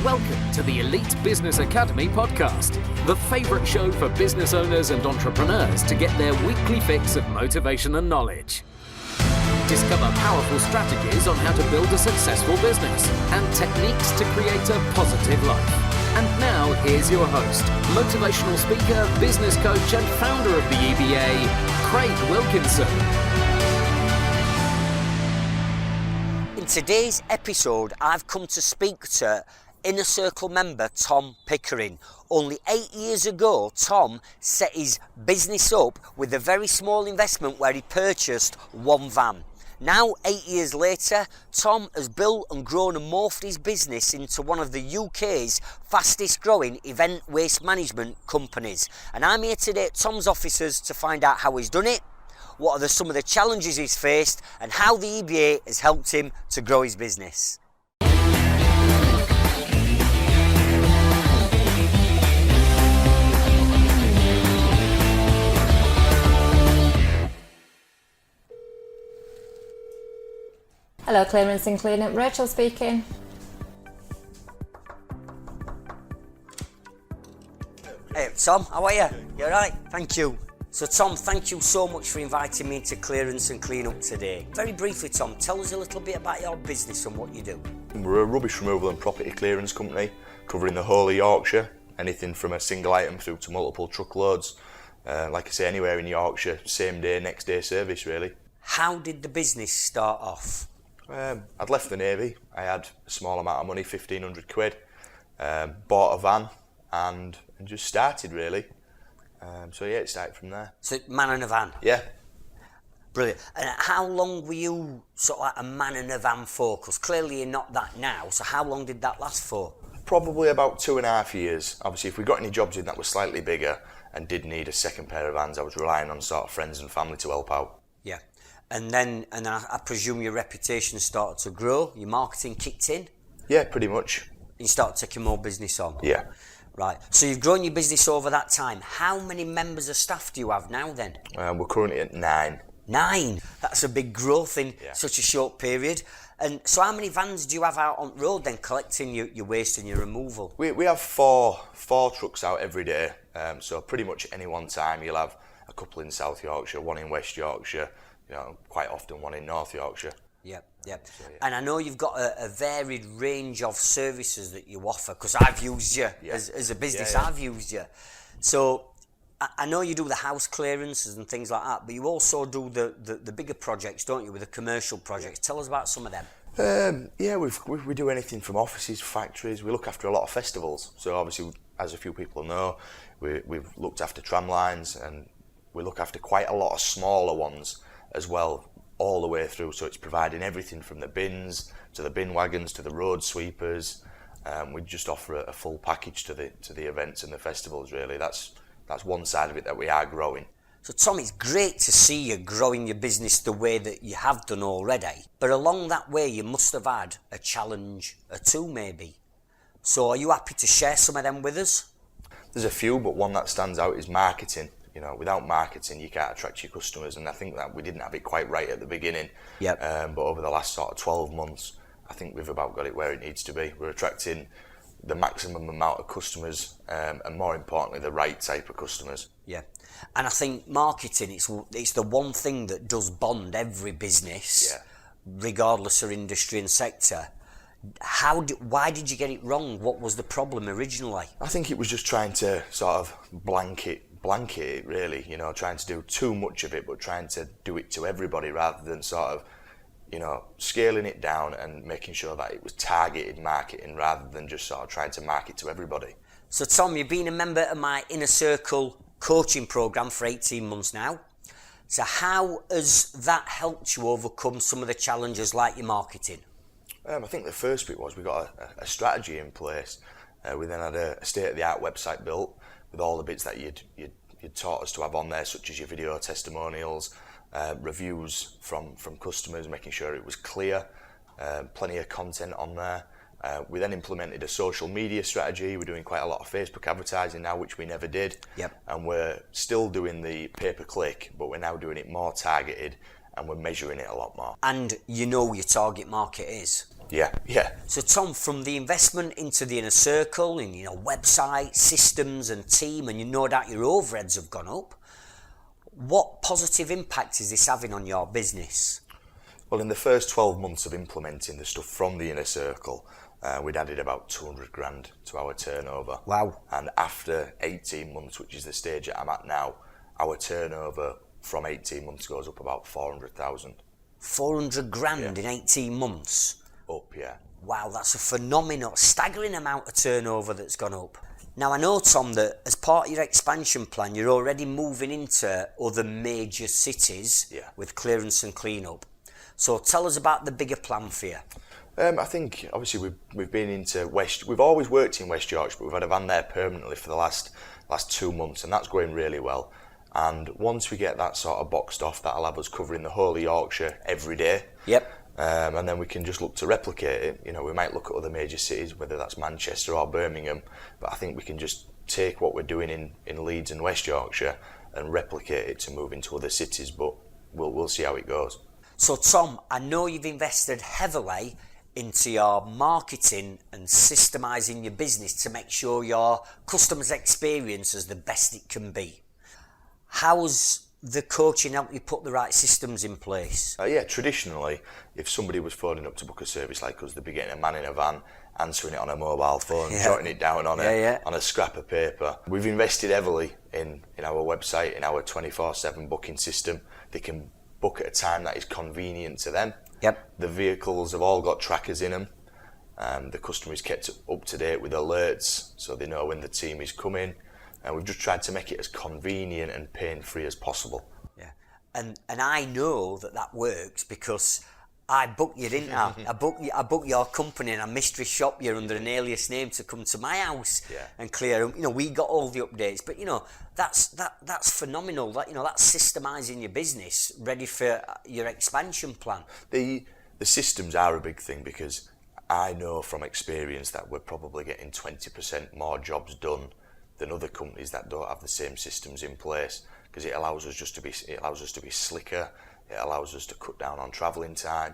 Welcome to the Elite Business Academy podcast, the favourite show for business owners and entrepreneurs to get their weekly fix of motivation and knowledge. Discover powerful strategies on how to build a successful business and techniques to create a positive life. And now, here's your host, motivational speaker, business coach and founder of the EBA, Craig Wilkinson. In today's episode, I've come to speak to Inner Circle member Tom Pickering. Only 8 years ago, Tom set his business up with a very small investment where he purchased one van. Now, 8 years later, Tom has built and grown and morphed his business into one of the UK's fastest growing event waste management companies. And I'm here today at Tom's offices to find out how he's done it, what are some of the challenges he's faced, and how the EBA has helped him to grow his business. Hello, Clearance and Cleanup. Rachel speaking. Hey, Tom, how are you? You alright? Thank you. So, Tom, thank you so much for inviting me into Clearance and Cleanup today. Very briefly, Tom, tell us a little bit about your business and what you do. We're a rubbish removal and property clearance company covering the whole of Yorkshire, anything from a single item through to multiple truckloads. Like I say, anywhere in Yorkshire, same day, next day service really. How did the business start off? I'd left the Navy, I had a small amount of money, 1,500 quid, bought a van and just started really. So yeah, it started from there. So, man in a van? Yeah. Brilliant. And how long were you sort of like a man in a van for? Because clearly you're not that now, so how long did that last for? Probably about 2.5 years. Obviously, if we got any jobs in that were slightly bigger and did need a second pair of vans, I was relying on sort of friends and family to help out. Yeah. And then I presume your reputation started to grow, your marketing kicked in? Yeah, pretty much. You started taking more business on? Yeah. Right. So you've grown your business over that time. How many members of staff do you have now then? We're currently at 9. 9? That's a big growth in such a short period. And so how many vans do you have out on the road then collecting your waste and your removal? We have four trucks out every day. So pretty much any one time you'll have a couple in South Yorkshire, one in West Yorkshire, quite often one in North Yorkshire. Yep. So, yeah. And I know you've got a varied range of services that you offer, because I've used you as a business. I've used you. So I know you do the house clearances and things like that, but you also do the bigger projects, don't you, with the commercial projects? Tell us about some of them. We do anything from offices, factories. We look after a lot of festivals. So obviously, as a few people know, we've looked after tram lines, and we look after quite a lot of smaller ones as well, all the way through. So it's providing everything from the bins to the bin wagons to the road sweepers. We just offer a full package to the events and the festivals really. That's one side of it that we are growing. So Tom, it's great to see you growing your business the way that you have done already, but along that way you must have had a challenge or two maybe. So are you happy to share some of them with us? There's a few, but one that stands out is marketing. Without marketing, you can't attract your customers, and I think that we didn't have it quite right at the beginning. Yep. But over the last sort of 12 months, I think we've about got it where it needs to be. We're attracting the maximum amount of customers, and more importantly, the right type of customers. Yeah, and I think marketing, it's the one thing that does bond every business, regardless of industry and sector. Why did you get it wrong? What was the problem originally? I think it was just trying to sort of blanket it really, trying to do too much of it, but trying to do it to everybody rather than sort of, scaling it down and making sure that it was targeted marketing rather than just sort of trying to market to everybody. So Tom, you've been a member of my Inner Circle coaching programme for 18 months now. So how has that helped you overcome some of the challenges like your marketing? I think the first bit was we got a strategy in place. We then had a state-of-the-art website built with all the bits that you'd taught us to have on there, such as your video testimonials, reviews from customers, making sure it was clear, plenty of content on there. We then implemented a social media strategy. We're doing quite a lot of Facebook advertising now, which we never did. Yep. And we're still doing the pay-per-click, but we're now doing it more targeted, and we're measuring it a lot more. And you know your target market is? Yeah. So Tom, from the investment into the inner circle, in website, systems and team, and no doubt your overheads have gone up, what positive impact is this having on your business? Well, in the first 12 months of implementing the stuff from the inner circle, we'd added about 200 grand to our turnover. Wow. And after 18 months, which is the stage that I'm at now, our turnover from 18 months goes up about 400,000. 400 grand in 18 months? Up, yeah. Wow, that's a phenomenal, staggering amount of turnover that's gone up. Now, I know, Tom, that as part of your expansion plan, you're already moving into other major cities with clearance and clean-up. So tell us about the bigger plan for you. I think, obviously, we've been into we've always worked in West Yorkshire, but we've had a van there permanently for the last 2 months, and that's going really well. And once we get that sort of boxed off, that'll have us covering the whole of Yorkshire every day. Yep. And then we can just look to replicate it. We might look at other major cities, whether that's Manchester or Birmingham, but I think we can just take what we're doing in Leeds and West Yorkshire and replicate it to move into other cities, but we'll see how it goes. So Tom, I know you've invested heavily into your marketing and systemising your business to make sure your customers' experience is the best it can be. How's the coaching help you put the right systems in place? Traditionally, if somebody was phoning up to book a service like us, they'd be getting a man in a van, answering it on a mobile phone, jotting it down on a scrap of paper. We've invested heavily in our website, in our 24/7 booking system. They can book at a time that is convenient to them. Yep. The vehicles have all got trackers in them. The customer is kept up to date with alerts, so they know when the team is coming. And we've just tried to make it as convenient and pain-free as possible. Yeah, and I know that works because I booked you, didn't I? I booked your company and I mystery shop you under an alias name to come to my house and clear. We got all the updates, but that's phenomenal. That's systemising your business, ready for your expansion plan. The systems are a big thing because I know from experience that we're probably getting 20% more jobs done than other companies that don't have the same systems in place, because it allows us to be slicker. It allows us to cut down on travelling time.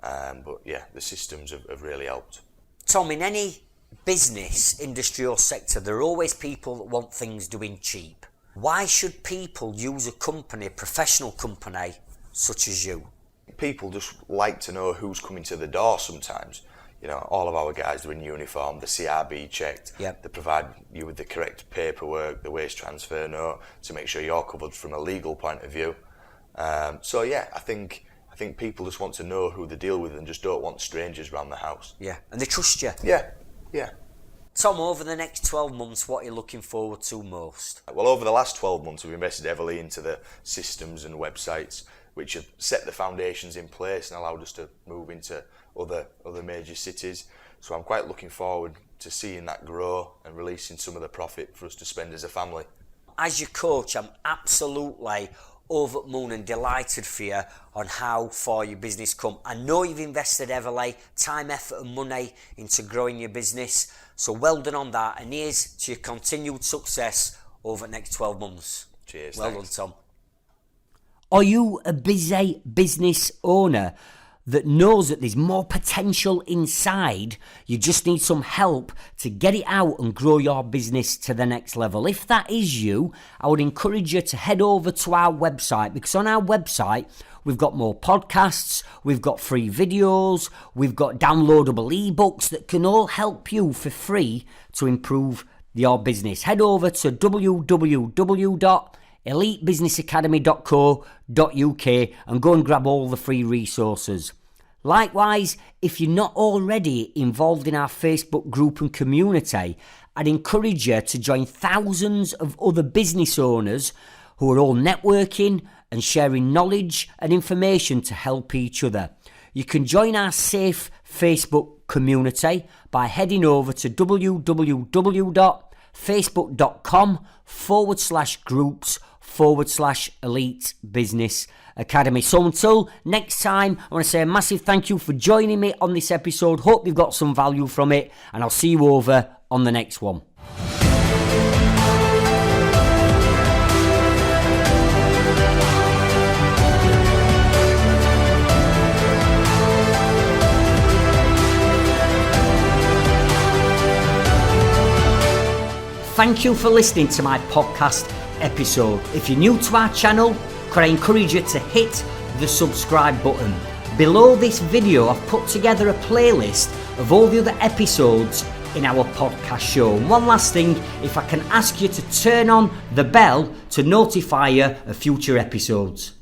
But the systems have really helped. Tom, in any business, industry or sector, there are always people that want things doing cheap. Why should people use a professional company such as you? People just like to know who's coming to the door sometimes. All of our guys are in uniform, the CRB checked. Yep. They provide you with the correct paperwork, the waste transfer note, to make sure you're covered from a legal point of view. I think people just want to know who they deal with and just don't want strangers around the house. Yeah, and they trust you. Yeah. Tom, over the next 12 months, what are you looking forward to most? Well, over the last 12 months, we've invested heavily into the systems and websites, which have set the foundations in place and allowed us to move into other major cities. So I'm quite looking forward to seeing that grow and releasing some of the profit for us to spend as a family. As your coach, I'm absolutely over the moon and delighted for you on how far your business come. I know you've invested heavily, time, effort and money into growing your business. So well done on that, and here's to your continued success over the next 12 months. Cheers. Well thanks. done, Tom. Are you a busy business owner that knows that there's more potential inside? You just need some help to get it out and grow your business to the next level. If that is you, I would encourage you to head over to our website, because on our website we've got more podcasts, we've got free videos, we've got downloadable ebooks that can all help you for free to improve your business. Head over to www.elitebusinessacademy.co.uk and go and grab all the free resources. Likewise, if you're not already involved in our Facebook group and community, I'd encourage you to join thousands of other business owners who are all networking and sharing knowledge and information to help each other. You can join our safe Facebook community by heading over to www.facebook.com/groups/Elite Business Academy. So until next time, I want to say a massive thank you for joining me on this episode. Hope you've got some value from it, and I'll see you over on the next one. thank you for listening to my podcast episode. If you're new to our channel, could I encourage you to hit the subscribe button. Below this video, I've put together a playlist of all the other episodes in our podcast show. And one last thing, if I can ask you to turn on the bell to notify you of future episodes.